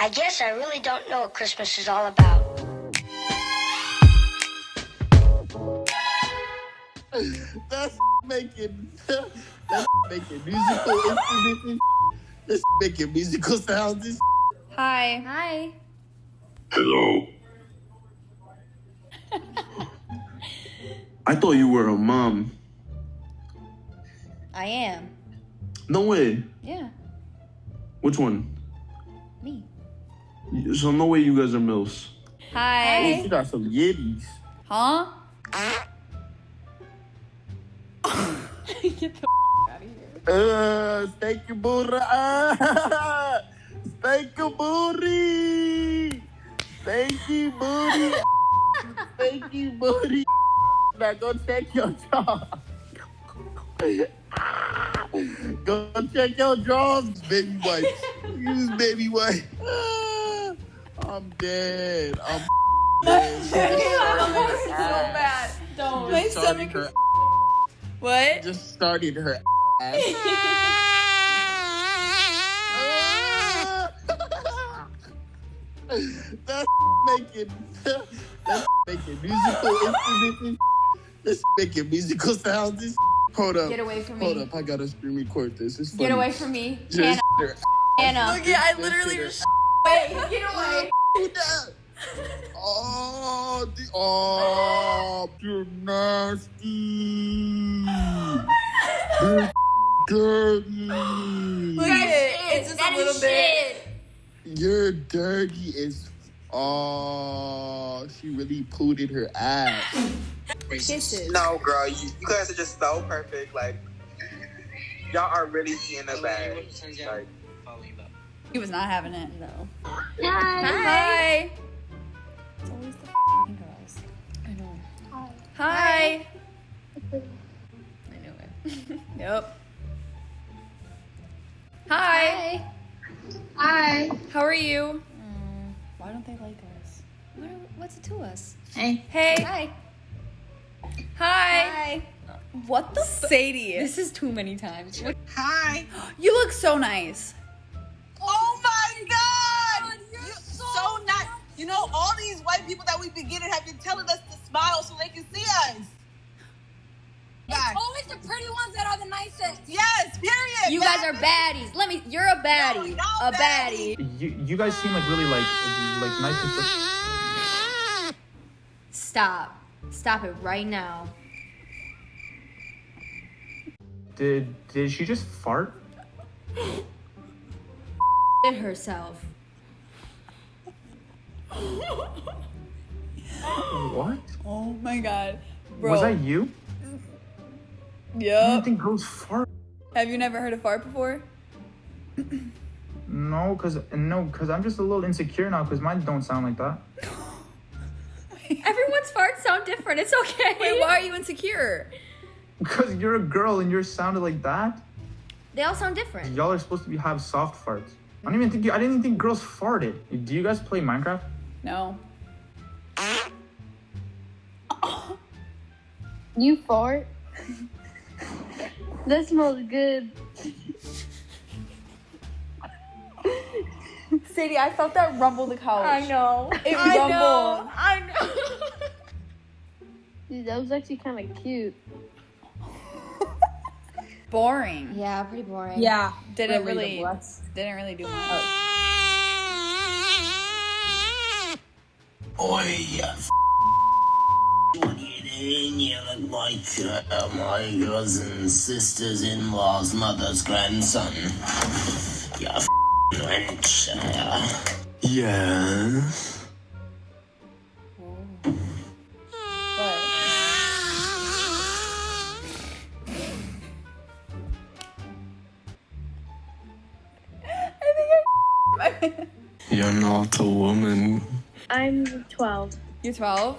I guess I really don't know what Christmas is all about. That's making musical instruments and that's making musical sounds and Hi. Hi. Hello. I thought you were a mom. I am. No way. Yeah. Which one? Me. So no way you guys are MILFs. Hi. you got some yiddies. Huh? Get the out of here. Steak your booty. Steak your booty. Steak your booty. Steak your booty. Now go check your jaw. Go check your drawers, baby wipes. Use baby wipes. I'm dead. I'm dead. So bad. Don't. My Just started stomach. her. What? Just started her ass. That's making musical instruments and that's making musical sounds and Hold up. Get away from Hold me. up. I gotta screen record this. It's funny. Get away from me. Just Anna. Look, yeah, I literally just. Wait, get away. You're nasty. You're dirty. Look at it. It's just a little bit. You're dirty as. Oh, she really pooted her ass. Kisses. No, girl, you guys are just so perfect. Like, y'all are really in the bag. Like, He was not having it. No. Hi. It's always the f***ing girls. I know. Hi. Hi. I knew it. Yep. Hi. Hi. How are you? Why don't they like us? What's it to us? Hey. Hey. Hi. Hi. What the Sadie. This is too many times. What? hi. You look so nice. Oh my God! You're so nice. You know, all these white people that we've been getting have been telling us to smile so they can see us. It's always the pretty ones that are the nicest. Yes, period. You guys are baddies. You're a baddie. No, a baddie. You guys seem like really like nice and stuff. Stop. Stop it right now. Did she just fart? It herself. What? Oh my God. Bro. Was that you? I Yep. didn't think girls fart. Have you never heard a fart before? No, cause I'm just a little insecure now, cause mine don't sound like that. Everyone's farts sound different. It's okay. Wait, why are you insecure? Cause you're a girl and yours sounded like that. They all sound different. Y'all are supposed to have soft farts. I didn't even think girls farted. Do you guys play Minecraft? No. You fart? That smells good. Sadie, I felt that rumble the couch. I know. It I rumbled. know. I know. Dude, that was actually kind of cute. Boring. Yeah, pretty boring. Yeah. Didn't really do much. Oi, you you look like my cousin's sister's-in-law's mother's grandson. You wench. Yes. You're not a woman. I'm 12. You're 12?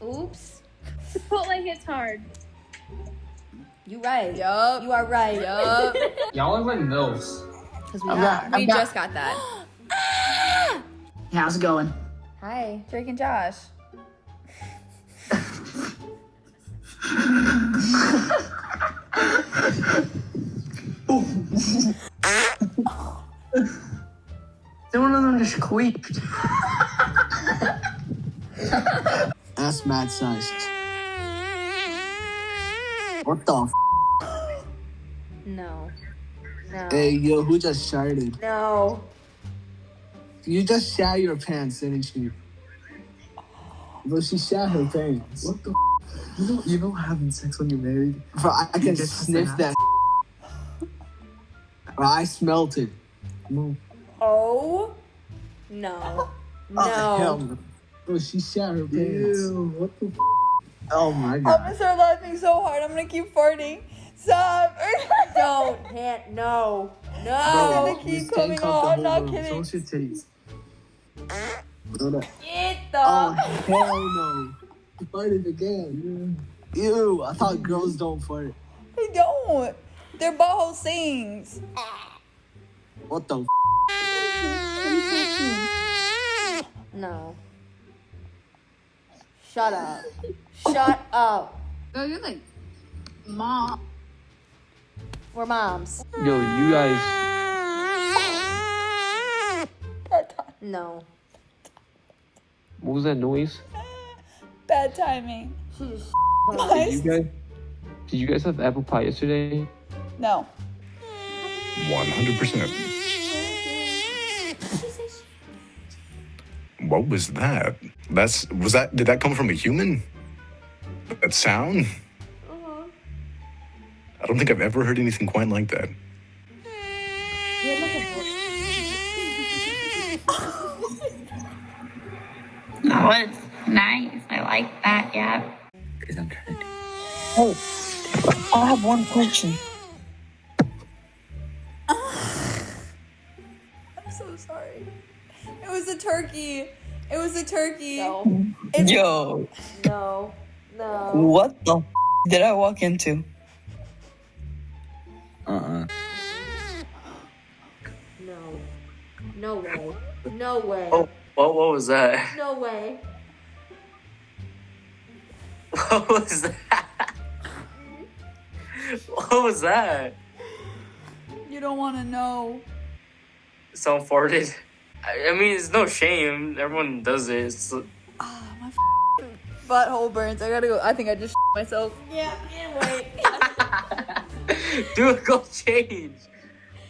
Oops. Chipotle hits hard. You right. Yup. You are right. Yup. Y'all are like MILFs. Because we are. We just got that. How's it going? Hi. Drake and Josh. Then one of them just queefed. That's mad sized. What the No. No. Hey, yo, who just sharted? No. You just shat your pants, didn't you? But she shat her pants. What the You know having sex when you're married? Bro, I can sniff that. Bro, I smelt it. No. Oh. No. No. Oh, hell no. Bro, she shat her pants. Ew, what the Oh my I'm god. gonna start laughing so hard. I'm gonna keep farting. Stop. Don't. No. I'm No. gonna keep coming out. I'm not kidding. Show us your titties. Bro, that- Get the. Oh, hell no. You farted again. Ew, I thought girls don't fart. They don't. Their butthole sings. What the No. Shut up. Shut up. Oh, you're like, mom. We're moms. Yo, you guys. No. What was that noise? Bad timing. She just. Did you guys have apple pie yesterday? No. 100%. What was that? Did that come from a human? That sound? I don't think I've ever heard anything quite like that. That was nice. I like that, yeah. Because I'm trying to. Oh, I have one question. I'm so sorry. It was a turkey. It was a turkey. No. Yo, No. No. what the did I walk into? No. No way. No way. Oh, what was that? No way. What was that? What was that? You don't want to know. Someone farted. I mean, it's no shame. Everyone does it. It's, My butthole burns. I gotta go. I think I just myself. Yeah. Wait. dude, go change.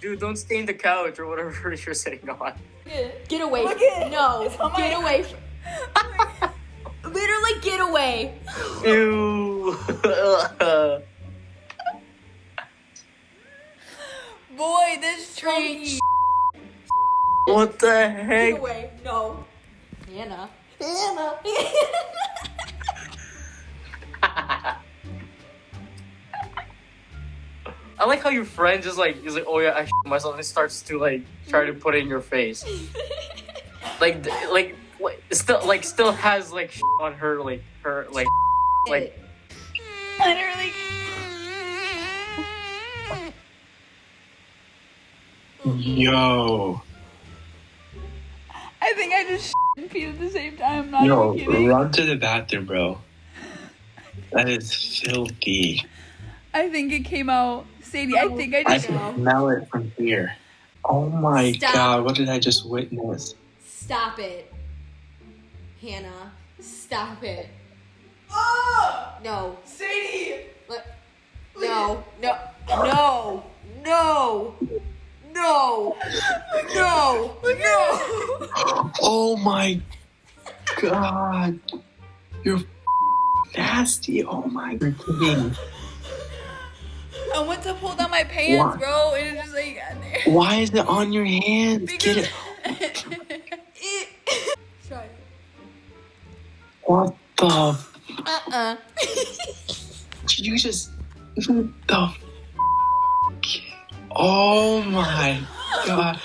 Dude, don't stain the couch or whatever you're sitting on. Get away. Look at it. No. It's on my- Get away. Literally get away. Ew. Boy, this turkey. What the Get heck? away. No. Hannah. I like how your friend just he's like, oh yeah, I myself, and starts to try to put it in your face. Still has on her Literally. Yo. I think I just and peed at the same time. I'm not Yo, even kidding. run to the bathroom, bro. That is filthy. I think it came out. Sadie, I think I I just. can smell it from here. Oh my Stop. god, what did I just witness? Stop it. Hannah. Stop it. Oh! No. Sadie! No. No. No. No. No. No. No. Oh my god. You're nasty. Oh my god. I went to pull down my pants, Why? bro, and it's just like got there. Why is it on your hands? Get it. Try it. What the? You just. What the? Oh my god.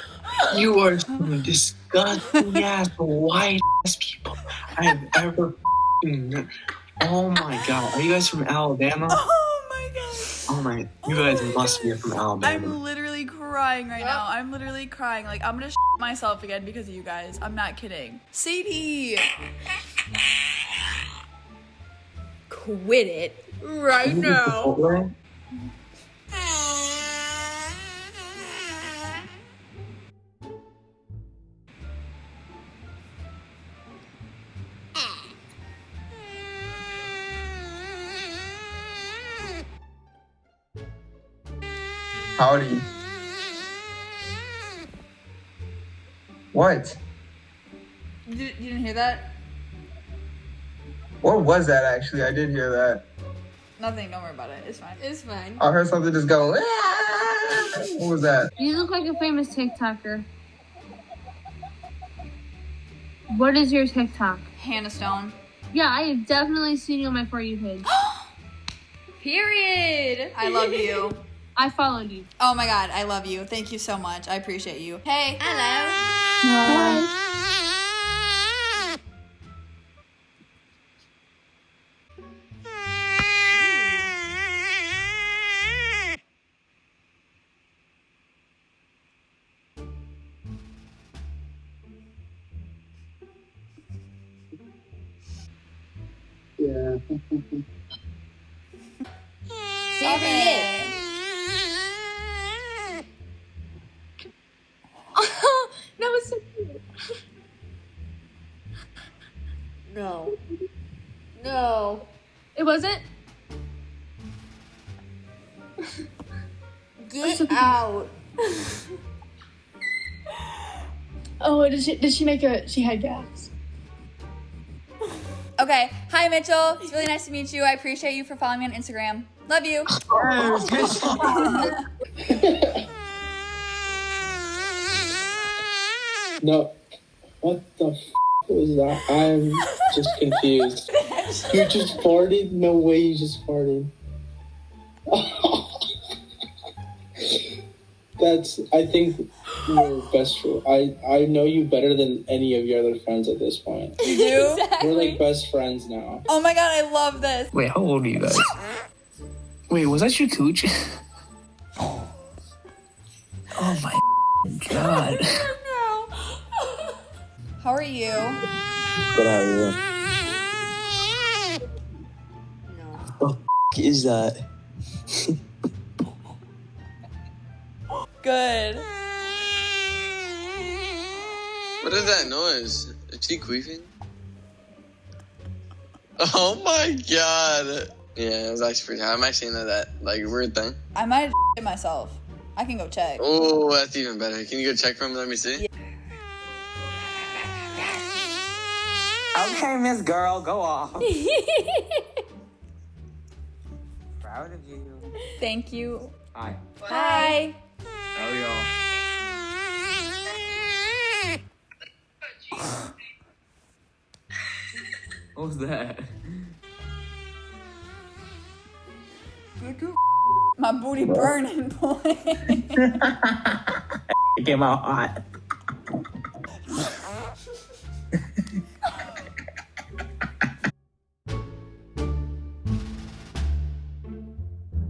You are some disgusting ass white ass people I have ever. Oh my god. Are you guys from Alabama? Oh my god. Oh my. You guys must be from Alabama. I'm literally crying right now. I'm literally crying. Like, I'm gonna myself again because of you guys. I'm not kidding. Sadie! Quit it right now. How old are you? What? You didn't hear that? What was that actually? I did hear that. Nothing, don't worry about it. It's fine. It's fine. I heard something just go. "Ah!" What was that? You look like a famous TikToker. What is your TikTok? Hannah Stone. Yeah, I have definitely seen you on my For You page. Period. I love you. I followed you. Oh my god, I love you. Thank you so much. I appreciate you. Hey. Hello. Yeah. Stop it. That was so cute. No. No. It wasn't? Get out. Oh, did she make she had gas? Okay. Hi, Mitchell. It's really nice to meet you. I appreciate you for following me on Instagram. Love you. No. What the was that? I'm just confused. You just farted? No way you just farted. I think we're best friends. I know you better than any of your other friends at this point. You do? We're like best friends now. Oh my god, I love this. Wait, how old are you guys? Wait, was that your cooch? Oh my god. No. How are you? Good, how are you? What the is that? Good. What is that noise? Is she queefing? Oh my god. Yeah, it was actually pretty high. I'm actually into that like weird thing. I might have it myself. I can go check. Oh, that's even better. Can you go check for him? Let me see. Yeah. Okay, Miss Girl, go off. Proud of you. Thank you. Hi. Hi. How y'all? What was that? My booty burning, boy. It came out hot.